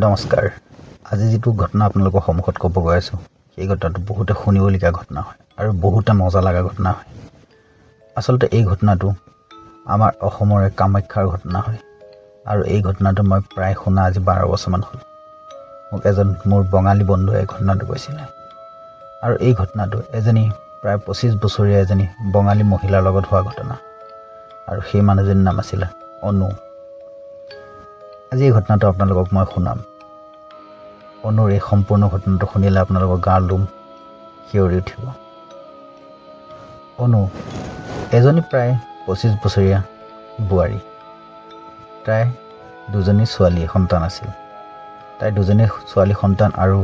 নমস্কাৰ। আজি যেটো ঘটনা আপোনালোকৰ সন্মুখত ক'ব গৈ আছো সেই ঘটনাটো বহুতে শুনিবলগীয়া ঘটনা হয় আৰু বহুতে মজা লগা ঘটনা হয়। আচলতে এই ঘটনাটো আমাৰ অসমৰে কামাখ্যাৰ ঘটনা হয় আৰু এই ঘটনাটো মই প্ৰায় শুনা আজি 12 বছৰমান হ'ল। মোক এজন মোৰ বঙালী বন্ধুৱে এই ঘটনাটো কৈছিল আৰু এই ঘটনাটো এজনী প্ৰায় 25 বছৰীয়া এজনী বঙালী মহিলাৰ লগত হোৱা ঘটনা আৰু সেই মানুহজনীৰ নাম আছিল অনু। আজি এই ঘটনাটো আপোনালোকক মই শুনাম। অনুৰ এই সম্পূৰ্ণ ঘটনাটো শুনিলে আপোনালোকৰ গাৰ লোম শিয়ৰি উঠিব। অনু এজনী প্ৰায় 25 বছৰীয়া বোৱাৰী। তাই দুজনী ছোৱালী সন্তান আছিল। তাই দুজনী ছোৱালী সন্তান আৰু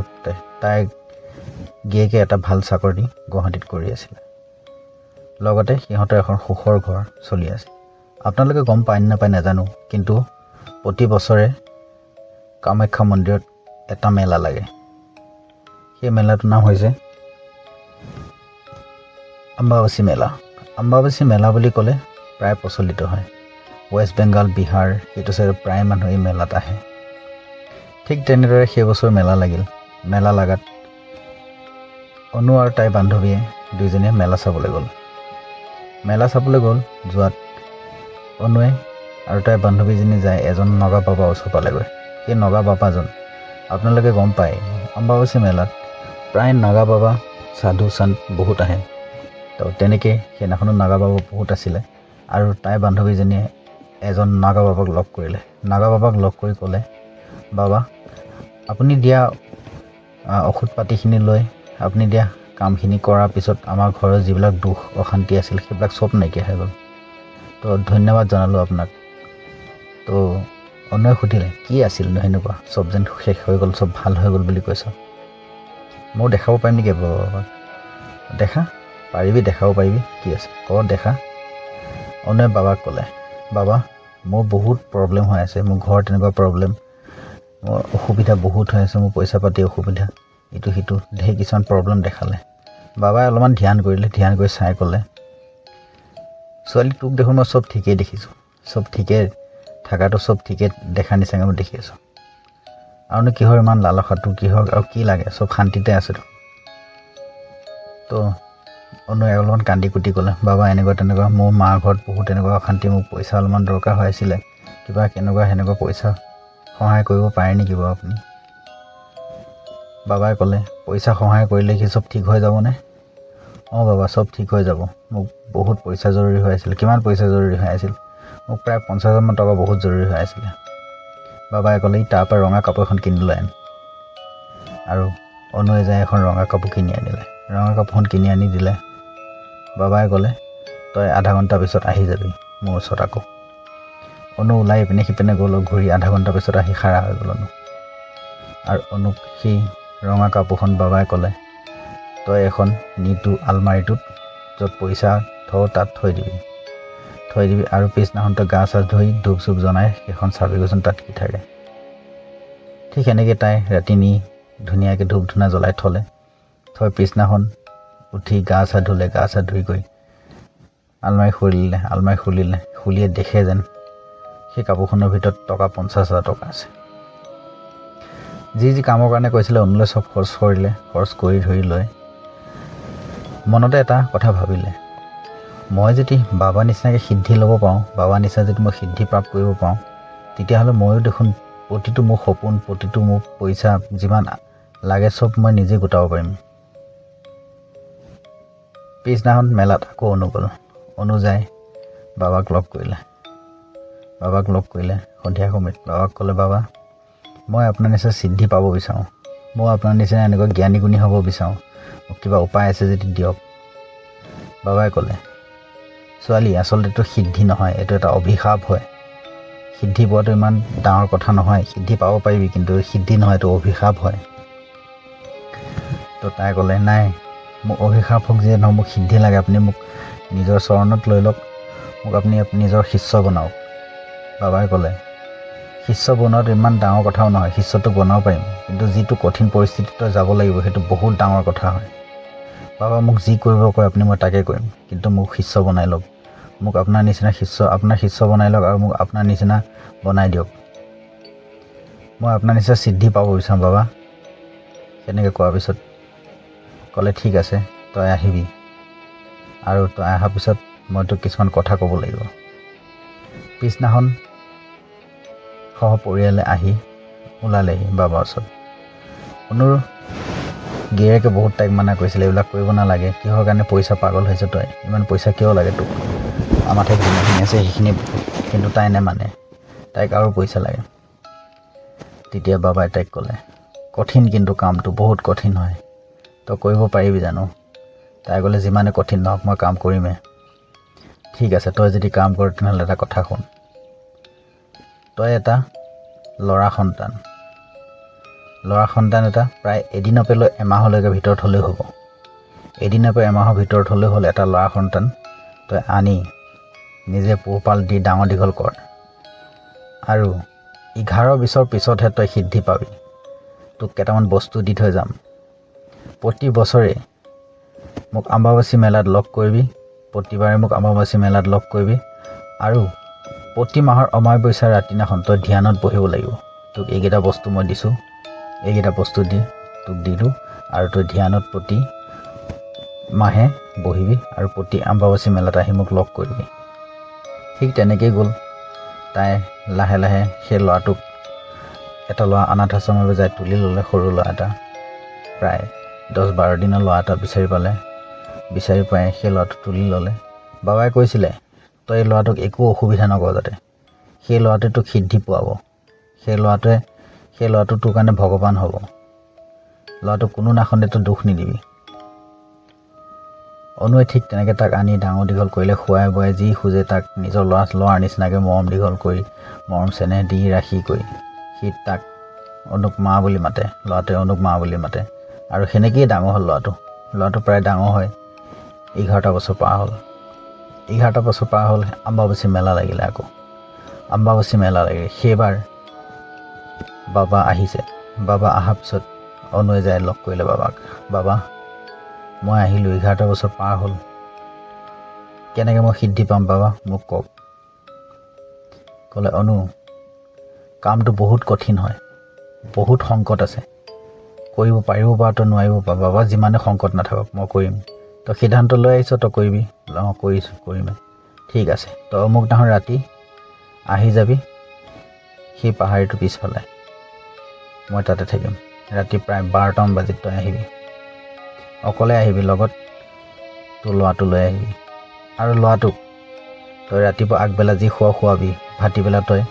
তাই গিয়েকে এটা ভাল চাকৰি গুৱাহাটীত কৰি আছিল। লগতে সিহঁতৰ এখন সুখৰ ঘৰ চলি আছে। আপোনালোকে গম পায় নাপায় নাজানো, কিন্তু প্ৰতি বছৰে কামাখ্যা মন্দিৰত এটা মেলা লাগে। সেই মেলাটোৰ নাম হৈছে অম্বুবাচী মেলা। অম্বুবাচী মেলা বুলি ক'লে প্ৰায় প্ৰচলিত হয়। ৱেষ্ট বেংগল, বিহাৰ এইটো চাইডে প্ৰায় মানুহ এই মেলাত আহে। ঠিক তেনেদৰে সেই বছৰ মেলা লাগিল। মেলা লাগাত অনু আৰু তাইৰ বান্ধৱীয়ে দুইজনীয়ে মেলা চাবলৈ গ'ল। মেলা চাবলৈ যোৱাত অনুৱে আৰু তাইৰ বান্ধৱীজনী যায় এজন নগা বাবা ওচৰ পালেগৈ। সেই নগা বাবাজন আপোনালোকে গম পায় অম্বুবাচী মেলাত প্ৰায় নাগা বাবা সাধু সন্ত বহুত আহে। তো তেনেকৈ সেইদিনাখনো নাগা বাবা বহুত আছিলে আৰু তাইৰ বান্ধৱীজনীয়ে এজন নাগা বাবাক লগ কৰিলে। নাগা বাবাক লগ কৰি ক'লে, বাবা আপুনি দিয়া ঔষধ পাতিখিনি লৈ আপুনি দিয়া কামখিনি কৰাৰ পিছত আমাৰ ঘৰৰ যিবিলাক দুখ অশান্তি আছিল সেইবিলাক চব নাইকিয়া হৈ গ'ল। তো ধন্যবাদ জনালোঁ আপোনাক। তো অনুৱে সুধিলে, কি আছিল ন সেনেকুৱা চব যেন শেষ হৈ গ'ল, চব ভাল হৈ গ'ল বুলি কৈছ। মই দেখাব পাৰিম নেকি বাবাক? দেখা পাৰিবি, দেখাব পাৰিবি, কি আছে ক দেখা। অনুৱে বাবাক ক'লে, বাবা মোৰ বহুত প্ৰব্লেম হৈ আছে, মোৰ ঘৰত তেনেকুৱা প্ৰব্লেম, মোৰ অসুবিধা বহুত হৈ আছে, মোৰ পইচা পাতি অসুবিধা, ইটো সিটো ঢেৰ কিছুমান প্ৰব্লেম দেখালে। বাবাই অলপমান ধ্যান কৰিলে, ধ্যান কৰি চাই ক'লে, ছোৱালী তোক দেখোন মই চব ঠিকেই দেখিছোঁ, চব ঠিকে থাকাটো চব ঠিকে দেখা নিচিনাকৈ মই দেখি আছোঁ। আৰুনো কিহৰ ইমান লালসা, তোৰ কিহৰ আৰু কি লাগে, চব শান্তিতে আছে। তো অনুৱে অলপমান কান্দি কুটি ক'লে, বাবা এনেকুৱা তেনেকুৱা মোৰ মাৰ ঘৰত বহুত এনেকুৱা অশান্তি, মোক পইচা অলপমান দৰকাৰ হৈ আছিলে, কিবা কেনেকুৱা সেনেকুৱা পইচা সহায় কৰিব পাৰে নেকি বাৰু আপুনি? বাবাই ক'লে, পইচা সহায় কৰিলে কি চব ঠিক হৈ যাবনে? অঁ বাবা চব ঠিক হৈ যাব, মোক বহুত পইচা জৰুৰী হৈ আছিল। কিমান পইচা জৰুৰী হৈ আছিল? মোক প্ৰায় 50,000 টকা বহুত জৰুৰী হৈ আছিলে। বাবাই ক'লে, তাৰ পৰা ৰঙা কাপোৰ এখন কিনি লৈ আন। আৰু অনুৱে যায় এখন ৰঙা কাপোৰ কিনি আনিলে। ৰঙা কাপোৰখন কিনি আনি দিলে। বাবাই ক'লে, তই আধা ঘণ্টাৰ পিছত আহি যাবি মোৰ ওচৰত আকৌ। অনু ওলাই ইপিনে সিপিনে গ'ল, ঘূৰি আধা ঘণ্টাৰ পিছত আহি খাৰা হৈ গ'ল অনু। আৰু অনুক সেই ৰঙা কাপোৰখন বাবাই ক'লে, তই এখন নিতু আলমাৰিটোত য'ত পইচা থওঁ তাত থৈ দিবি আৰু পিছদিনাখন তই গা চা ধুই ধূপ চুপ জ্বনাই সেইখন চাবিগৈচোন তাত কি থাকে। ঠিক সেনেকৈ তাই ৰাতি নি ধুনীয়াকৈ ধূপ ধূনা জ্বলাই থৈ পিছদিনাখন উঠি গা চা ধুলে, গা চা ধুই গৈ আলমাৰি খুলিয়ে দেখে যেন সেই কাপোৰখনৰ ভিতৰত টকা 50,000 টকা আছে। যি কামৰ কাৰণে কৈছিলে অনুলৈ চব খৰচ কৰিলে। খৰচ কৰি ধৰি লৈ মনতে এটা কথা ভাবিলে, মই যদি বাবা নিচিনাকৈ সিদ্ধি ল'ব পাৰোঁ, বাবা নিচিনা যদি মই সিদ্ধি প্ৰাপ্ত কৰিব পাৰোঁ, তেতিয়াহ'লে ময়ো দেখোন প্ৰতিটো মোৰ সপোন, প্ৰতিটো মোক পইচা যিমান লাগে চব মই নিজে গোটাব পাৰিম। পিছদিনাখন মেলাত আকৌ অনু গ'ল। অনু যায় বাবাক লগ কৰিলে সন্ধিয়া সময়ত। বাবাক ক'লে, বাবা মই আপোনাৰ নিচিনা সিদ্ধি পাব বিচাৰোঁ, মই আপোনাৰ নিচিনা এনেকুৱা জ্ঞানী গুণী হ'ব বিচাৰোঁ, মোক কিবা উপায় আছে যদি দিয়ক। বাবাই ক'লে, ছোৱালী আচলতেটো সিদ্ধি নহয়, এইটো এটা অভিশাপ হয়। সিদ্ধি পোৱাটো ইমান ডাঙৰ কথা নহয়, সিদ্ধি পাব পাৰিবি, কিন্তু সিদ্ধি নহয়, এইটো অভিশাপ হয়। তো তাই ক'লে, নাই মোক অভিশাপ হওক যিয়ে নহওক, মোক সিদ্ধি লাগে, আপুনি মোক নিজৰ চৰণত লৈ লওক, মোক আপুনি নিজৰ শিষ্য বনাওক। বাবাই ক'লে, শিষ্য বনোৱাটো ইমান ডাঙৰ কথাও নহয়, শিষ্যটো বনাব পাৰিম, কিন্তু যিটো কঠিন পৰিস্থিতিত যাব লাগিব সেইটো বহুত ডাঙৰ কথা হয়। বাবা মোক যি কৰিব কয় আপুনি মই তাকে কৰিম, কিন্তু মোক শিষ্য বনাই লওক, মোক আপোনাৰ শিষ্য বনাই লওক আৰু মোক আপোনাৰ নিচিনা বনাই দিয়ক। মই আপোনাৰ নিচিনা সিদ্ধি পাব বিচাৰোঁ বাবা সেনেকৈ কোৱাৰ পিছত ক'লে ঠিক আছে তই আহিবি আৰু তই অহাৰ পিছত মই তোক কিছুমান কথা ক'ব লাগিব পিছদিনাখন সহ পৰিয়ালে আহি ওলালেহি বাবাৰ ওচৰত অনুৰ গিৰিয়েকে বহুত তাইক মানা কৰিছিলে এইবিলাক কৰিব নালাগে কিহৰ কাৰণে পইচা পাগল হৈছে তই ইমান পইচা কিয় লাগে তোক আমাৰ ঠাইত যিমানখিনি আছে সেইখিনি কিন্তু তাই নেমানে তাইক আৰু পইচা লাগে তেতিয়া বাবাই তাইক ক'লে কঠিন কিন্তু কামটো বহুত কঠিন হয় তই কৰিব পাৰিবি জানো তাই ক'লে যিমানে কঠিন নহওক মই কাম কৰিমেই ঠিক আছে তই যদি কাম কৰ তেনেহ'লে এটা কথা শুন তই এটা ল'ৰা সন্তান এটা প্ৰায় এদিনৰ পৰা লৈ এমাহলৈকে ভিতৰত হ'লেও হ'ব এদিনৰ পৰা এমাহৰ ভিতৰত হ'লেও হ'ল এটা ল'ৰা সন্তান তই আনি নিজে পোহপাল দি ডাঙৰ দীঘল কৰ আৰু 11-20 পিছতহে তই সিদ্ধি পাবি তোক কেইটামান বস্তু দি থৈ যাম প্ৰতি বছৰে মোক অম্বুবাচী মেলাত লগ কৰিবি প্ৰতিবাৰে মোক অম্বুবাচী মেলাত লগ কৰিবি আৰু প্ৰতি মাহৰ অমাৱস্যাৰ ৰাতিদিনাখন তই ধ্যানত বহিব লাগিব তোক এইকেইটা বস্তু মই দিছোঁ এইকেইটা বস্তু দি তোক দিলোঁ আৰু তই ধ্যানত প্ৰতি মাহে বহিবি আৰু প্ৰতি অম্বুবাচী মেলাত আহি মোক লগ কৰিবি ঠিক তেনেকেই গ'ল তাই লাহে লাহে সেই ল'ৰাটোক এটা ল'ৰা অনাথ আশ্ৰমৰ পৰা যাই তুলি ল'লে সৰু ল'ৰা এটা প্ৰায় 10-12 দিনৰ ল'ৰা এটা বিচাৰি পাই সেই ল'ৰাটোক তুলি ল'লে বাবাই কৈছিলে তই এই ল'ৰাটোক একো অসুবিধা নকৰ যাতে সেই ল'ৰাটোৱে তোক সিদ্ধি পোৱাব সেই ল'ৰাটো তোৰ কাৰণে ভগৱান হ'ব ল'ৰাটোক কোনো নাখনে তই দুখ নিদিবি অনুৱে ঠিক তেনেকৈ তাক আনি ডাঙৰ দীঘল কৰিলে খুৱাই বুৱাই যি খোজে তাক নিজৰ ল'ৰাৰ নিচিনাকৈ মৰম দীঘল কৰি মৰম চেনেহ দি ৰাখি কৰি সি তাক অনুক মা বুলি মাতে ল'ৰাটোৱে অনুক মা বুলি মাতে আৰু সেনেকৈয়ে ডাঙৰ হ'ল ল'ৰাটো প্ৰায় ডাঙৰ হয় 11টা বছৰ পাৰ হ'ল 11টা বছৰ পাৰ হ'ল অম্বুবাচী মেলা লাগিলে আকৌ অম্বুবাচী মেলা লাগিলে সেইবাৰ বাবা আহিছে বাবা অহাৰ পিছত অনুৱে যাই লগ কৰিলে বাবাক বাবা মই আহিলোঁ 11টা বছৰ পাৰ হ'ল কেনেকৈ মই সিদ্ধি পাম বাবা মোক কওক ক'লে অনু কামটো বহুত কঠিন হয় বহুত সংকট আছে কৰিব পাৰিব পাৰ তই নোৱাৰিব পাৰ বাবা যিমানে সংকট নাথাকক মই কৰিম তই সিদ্ধান্ত লৈ আহিছ তই কৰিবি কৰিমেই ঠিক আছে তই অমুক দিনাখন ৰাতি আহি যাবি সেই পাহাৰটোৰ পিছফালে মই তাতে থাকিম ৰাতি প্ৰায় 12টামান বাজিত তই আহিবি অকলে আহিবি লগত তোৰ ল'ৰাটো লৈ আহিবি আৰু ল'ৰাটোক তই ৰাতিপুৱা আগবেলা যি খোৱাবি ভাটিবেলা তই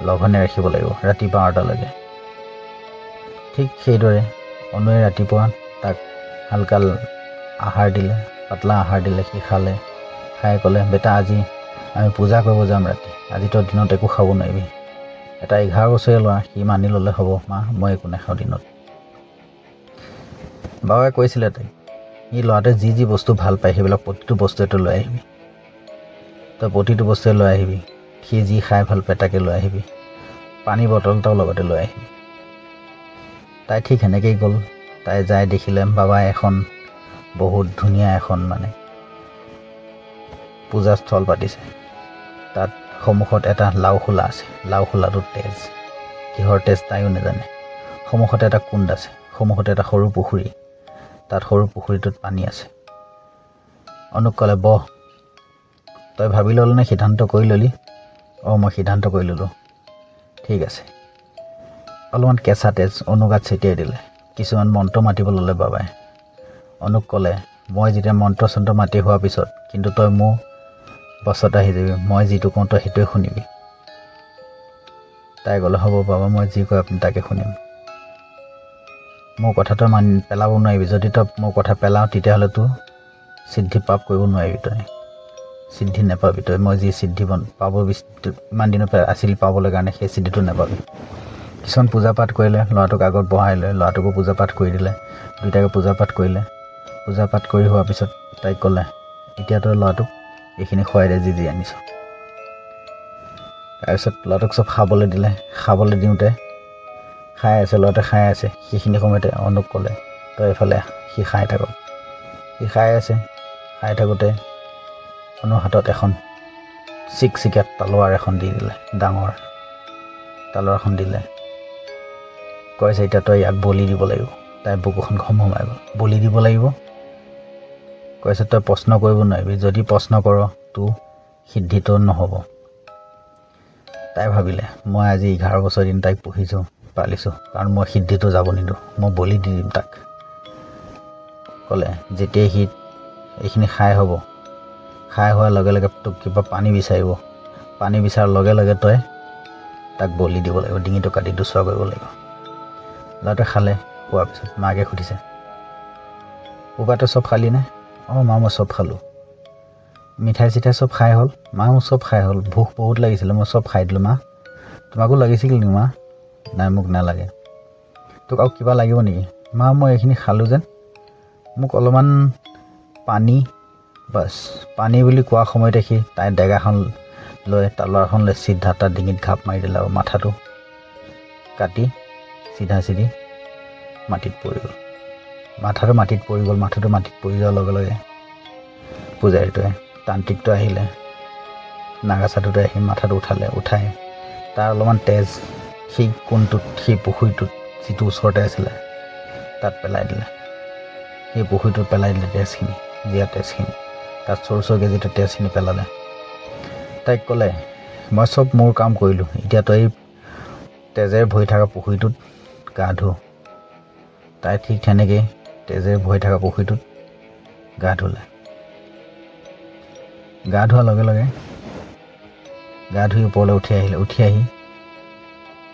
লঘনে ৰাখিব লাগিব ৰাতি 12টালৈকে ঠিক সেইদৰে অনুৱে ৰাতিপুৱা তাক হালকা আহাৰ দিলে পাতলা আহাৰ দিলে সি খালে খাই ক'লে বেটা আজি আমি পূজা কৰিব যাম ৰাতি আজি তই দিনত একো খাব নোৱাৰিবি এটা 11 বছৰীয়া ল'ৰা সি মানি ল'লে হ'ব মা মই একো নাখাওঁ দিনত বাবাই কৈছিলে তাইক সি ল'ৰাটোৱে যি বস্তু ভাল পায় সেইবিলাক প্ৰতিটো বস্তুৱে তই লৈ আহিবি তই প্ৰতিটো বস্তুৱে লৈ আহিবি সি যি খাই ভাল পায় তাকে লৈ আহিবি পানী বটল এটাও লগতে লৈ আহিবি তাই ঠিক সেনেকৈয়ে গ'ল তাই যাই দেখিলে বাবাই এখন বহুত ধুনীয়া এখন মানে পূজাস্থল পাতিছে তাত সন্মুখত এটা লাওখোলা আছে লাওখোলাটোত তেজ কিহৰ তেজ তাইও নাজানে সন্মুখতে এটা কুণ্ড আছে সন্মুখতে এটা সৰু পুখুৰী তাত সৰু পুখুৰীটোত পানী আছে অনুক ক'লে বহ তই ভাবি ল'লি নে সিদ্ধান্ত কৰি ল'লি মই সিদ্ধান্ত কৰি ল'লোঁ ঠিক আছে অলপমান কেঁচা তেজ অনুগাত ছটিয়াই দিলে কিছুমান মন্ত্ৰ মাতিব ল'লে বাবাই অনুক ক'লে মই যেতিয়া মন্ত্ৰ চন্ত্ৰ মাতি হোৱাৰ পিছত কিন্তু তই মোৰ বছত আহি যাবি মই যিটো কওঁ তই সেইটোৱে শুনিবি তাই ক'লে হ'ব বাবা মই যি কয় আপুনি তাকে শুনিম মোৰ কথাটো পেলাব নোৱাৰিবি যদি তই মোৰ কথা পেলাওঁ তেতিয়াহ'লে তোৰ সিদ্ধি পাপ কৰিব নোৱাৰিবি তই সিদ্ধি নাপাবি তই মই যি সিদ্ধি পাব ইমান দিনৰ পৰা আছিল পাবলৈ কাৰণে সেই সিদ্ধিটো নাপাবি কিছুমান পূজা পাঠ কৰিলে ল'ৰাটোক আগত বহাই লৈ ল'ৰাটোকো পূজা পাঠ কৰি দিলে দুয়োটাকে পূজা পাঠ কৰিলে পূজা পাঠ কৰি হোৱাৰ পিছত তাইক ক'লে এতিয়া তই ল'ৰাটোক এইখিনি খুৱাই দে যি আনিছ তাৰপিছত ল'ৰাটোক চব খাবলৈ দিলে খাবলৈ দিওঁতে খাই আছে ল'ৰাটোৱে খাই আছে সেইখিনি সময়তে অনুক ক'লে তই এইফালে সি খাই থাকক সি খাই আছে খাই থাকোঁতে অনুৰ হাতত এখন চিকচিকীয়া তালোৱাৰ এখন দি দিলে ডাঙৰ তালোৱাৰ এখন দিলে কৈছে এতিয়া তই ইয়াক বলি দিব লাগিব তাই বুকুখন ঘমঘমাই গ'ল বলি দিব লাগিব কৈছে তই প্ৰশ্ন কৰিব নোৱাৰিবি যদি প্ৰশ্ন কৰ তোৰ সিদ্ধিটো নহ'ব তাই ভাবিলে মই আজি 11 বছৰ দিন তাইক পুহিছোঁ পালিছোঁ কাৰণ মই সিদ্ধিটো যাব নিদিওঁ মই বলি দি দিম তাক ক'লে যেতিয়া সি এইখিনি খাই হ'ব খাই হোৱাৰ লগে লগে তোক কিবা পানী বিচাৰিব পানী বিচাৰাৰ লগে লগে তই তাক বলি দিব লাগিব ডিঙিটো কাটি দুচৰা কৰিব লাগিব ল'ৰাটোৱে খালে খোৱাৰ পিছত মাকে সুধিছে উপাটো চব খালি নে মা মই চব খালোঁ মিঠাই চিঠাই চব খাই হ'ল মা মোৰ চব খাই হ'ল ভোক বহুত লাগিছিলে মই চব খাই দিলোঁ মা তোমাকো লাগিছিল নেকি মা নাই মোক নালাগে তোক আৰু কিবা লাগিব নেকি মা মই এইখিনি খালোঁ যেন মোক অলপমান পানী বাছ পানী বুলি কোৱা সময়তে সি তাই ডেগাখন লৈ তলোৱাৰখন লৈ চিধা তাৰ ডিঙিত ঘাপ মাৰি দিলে আৰু মাথাটো কাটি চিধা চিধি মাটিত পৰি গ'ল মাথাটো মাটিত পৰি যোৱাৰ লগে লগে পূজাৰীটোৱে তান্ত্ৰিকটো আহিলে নাগাচাটোতে আহি মাথাটো উঠাই তাৰ অলপমান তেজ সেই কোণটোত সেই পুখুৰীটোত যিটো ওচৰতে আছিলে তাত পেলাই দিলে সেই পুখুৰীটোত পেলাই দিলে তেজখিনি জীয়া তেজখিনি তাত চৰকে যিটো তেজখিনি পেলালে তাইক ক'লে মই চব মোৰ কাম কৰিলোঁ এতিয়া তই তেজেৰে ভৰি থকা পুখুৰীটোত গা ধু তাই ঠিক তেনেকৈ তেজেৰে ভৰি থকা পুখুৰীটোত গা ধুলে গা ধোৱাৰ লগে লগে গা ধুই ওপৰলৈ উঠি আহি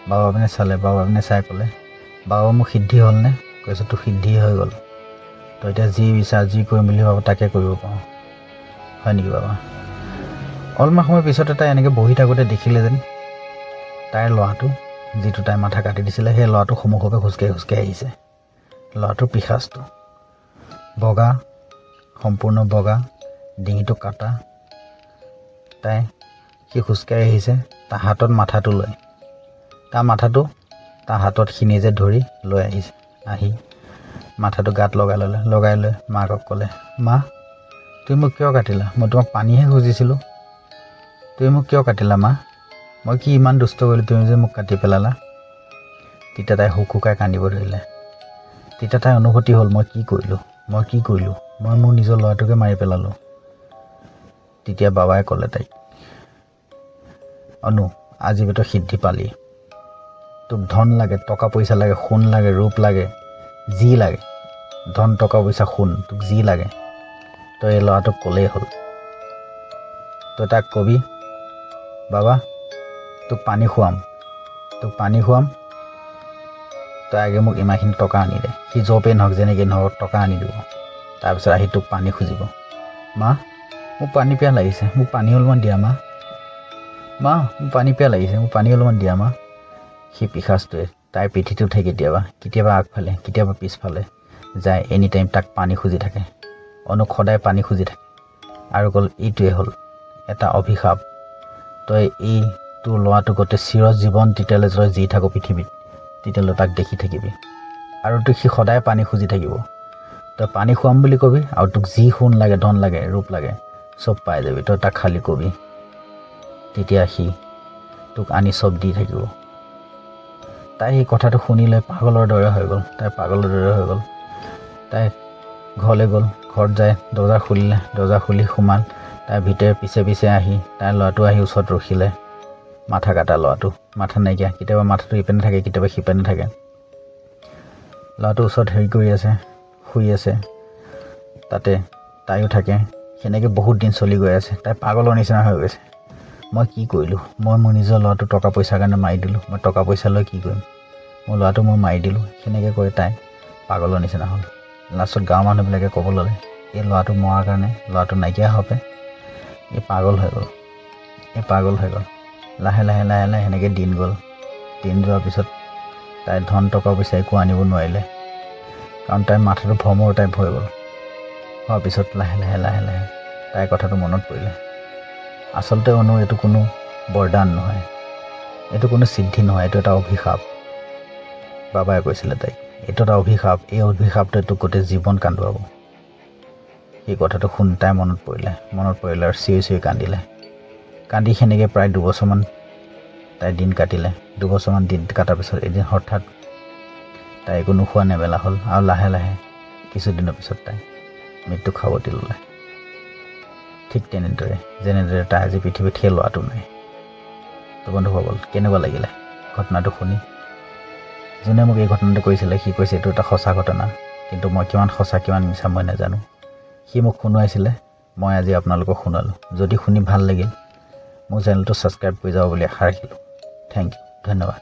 বাবা পিনে চালে বাবা পিনে চাই ক'লে বাবা মোক সিদ্ধি হ'লনে কৈছে তোৰ সিদ্ধি হৈ গ'ল তই এতিয়া যি বিচাৰ যি কৰিম বুলি ভাব তাকে কৰিব পাৰোঁ হয় নেকি বাবা অলপমান সময়ৰ পিছতে তাই এনেকৈ বহি থাকোঁতে দেখিলে যেন তাইৰ ল'ৰাটো যিটো তাই মাথা কাটি দিছিলে সেই ল'ৰাটো সন্মুখতে খোজকাঢ়ি আহিছে ল'ৰাটোৰ পিশাচটো বগা সম্পূৰ্ণ বগা ডিঙিটো কাটা তাই সি খোজকাঢ়ি আহিছে তাৰ হাতত মাথাটো লৈ তাৰ মাথাটো তাৰ হাতত সি নিজে ধৰি লৈ আহিছে আহি মাথাটো গাত লগাই লৈ মাকক ক'লে মা তুমি মোক কিয় কাটিলা মই তোমাক পানীহে খুজিছিলোঁ তুমি মোক কিয় কাটিলা মা মই কি ইমান দুষ্ট কৰিলোঁ তুমি যে মোক কাটি পেলালা তেতিয়া তাই হুকুকাই কান্দিব ধৰিলে তেতিয়া তাই অনুভূতি হ'ল মই কি কৰিলোঁ মই মোৰ নিজৰ ল'ৰাটোকে মাৰি পেলালোঁ তেতিয়া বাবাই ক'লে তাইক অনু আজি তই সিদ্ধি পালি তোক ধন লাগে টকা পইচা লাগে সোণ লাগে ৰূপ লাগে যি লাগে ধন টকা পইচা সোণ তোক যি লাগে তই এই ল'ৰাটোক ক'লেই হ'ল তই তাক কবি বাবা তোক পানী খুৱাম তই আগে মোক ইমানখিনি টকা আনি দে সি জপেই নহওক যেনেকৈ নহওক টকা আনি দিব তাৰপিছত আহি তোক পানী খুজিব মা মোক পানী পিয়াহ লাগিছে মোক পানী অলপমান দিয়া মা মোক পানী পিয়াহ লাগিছে মোক পানী অলপমান দিয়া মা সি পিশাচটোৱে তাইৰ পিঠিত উঠে কেতিয়াবা আগফালে কেতিয়াবা পিছফালে যায় এনি টাইম তাক পানী খুজি থাকে অনুক সদায় পানী খুজি থাকে আৰু ক'ল এইটোৱে হ'ল এটা অভিশাপ তই এই তোৰ ল'ৰাটো গোটেই চিৰজীৱন তেতিয়ালৈ তই যি থাকো পৃথিৱীত তেতিয়ালৈ তাক দেখি থাকিবি আৰু তোক সি সদায় পানী খুজি থাকিব তই পানী খুৱাম বুলি কবি আৰু তোক যি সোণ লাগে ধন লাগে ৰূপ লাগে চব পাই যাবি তই তাক খালি কবি তেতিয়া সি তোক আনি চব দি থাকিব তাই সেই কথাটো শুনি লৈ পাগলৰ দৰে হৈ গ'ল তাই ঘৰলৈ গ'ল ঘৰত যায় দৰ্জা খুলি সোমাল তাই ভিতৰে পিছে আহি তাইৰ ল'ৰাটো আহি ওচৰত ৰখিলে মাথা কাটা ল'ৰাটো মাথা নাইকিয়া কেতিয়াবা মাথাটো ইপিনে থাকে কেতিয়াবা সিপিনে থাকে ল'ৰাটো ওচৰত কৰি আছে শুই আছে তাতে তাইও থাকে সেনেকৈ বহুত দিন চলি গৈ আছে তাই পাগলৰ নিচিনা হৈ গৈছে মই কি কৰিলোঁ মই মোৰ নিজৰ ল'ৰাটো টকা পইচাৰ কাৰণে মাৰি দিলোঁ মই টকা পইচা লৈ কি কৰিম মোৰ ল'ৰাটো মই মাৰি দিলোঁ সেনেকৈ কৈ তাই পাগলৰ নিচিনা হ'ল লাষ্টত গাঁৱৰ মানুহবিলাকে ক'ব ল'লে এই ল'ৰাটো মৰাৰ কাৰণে ল'ৰাটো নাইকিয়া হবে এই পাগল হৈ গ'ল লাহে লাহে সেনেকৈ দিন যোৱাৰ পিছত তাই ধন টকা পইচা একো আনিব নোৱাৰিলে কাৰণ তাইৰ মাথাটো ভ্ৰমৰ টাইপ হৈ গ'ল হোৱাৰ পিছত লাহে লাহে তাইৰ কথাটো মনত পৰিলে আচলতে এইটো কোনো বৰদান নহয় এইটো কোনো সিদ্ধি নহয় এইটো এটা অভিশাপ বাবাই কৈছিলে তাইক এইটো এটা অভিশাপ এই অভিশাপটোৱে তোক গোটেই জীৱন কান্দুৱাব সেই কথাটো শুনি তাই মনত পৰিলে আৰু চিঞৰি কান্দি সেনেকৈ প্ৰায় 2 বছৰমান তাই দিন কাটিলে 2 বছৰমান দিন কটাৰ পিছত এদিন হঠাৎ তাই একো নোখোৱা নেমেলা হ'ল আৰু লাহে লাহে কিছুদিনৰ পিছত তাই মৃত্যু খাবতি ল'লে। ঠিক তেনেদৰে যেনেদৰে তাই আজি পৃথিৱীত সেই ল'ৰাটো নাই। তো বন্ধুসকল, কেনেকুৱা লাগিলে ঘটনাটো শুনি? যোনে মোক এই ঘটনাটো কৈছিলে সি কৈছে এইটো এটা সঁচা ঘটনা, কিন্তু মই কিমান সঁচা কিমান মিছা মই নাজানো। সি মোক শুনোৱাইছিলে, মই আজি আপোনালোকক শুনালোঁ। যদি শুনি ভাল লাগিল মোৰ চেনেলটো ছাবস্ক্ৰাইব কৰি যাব বুলি আশা ৰাখিলোঁ। থেংক ইউ, ধন্যবাদ।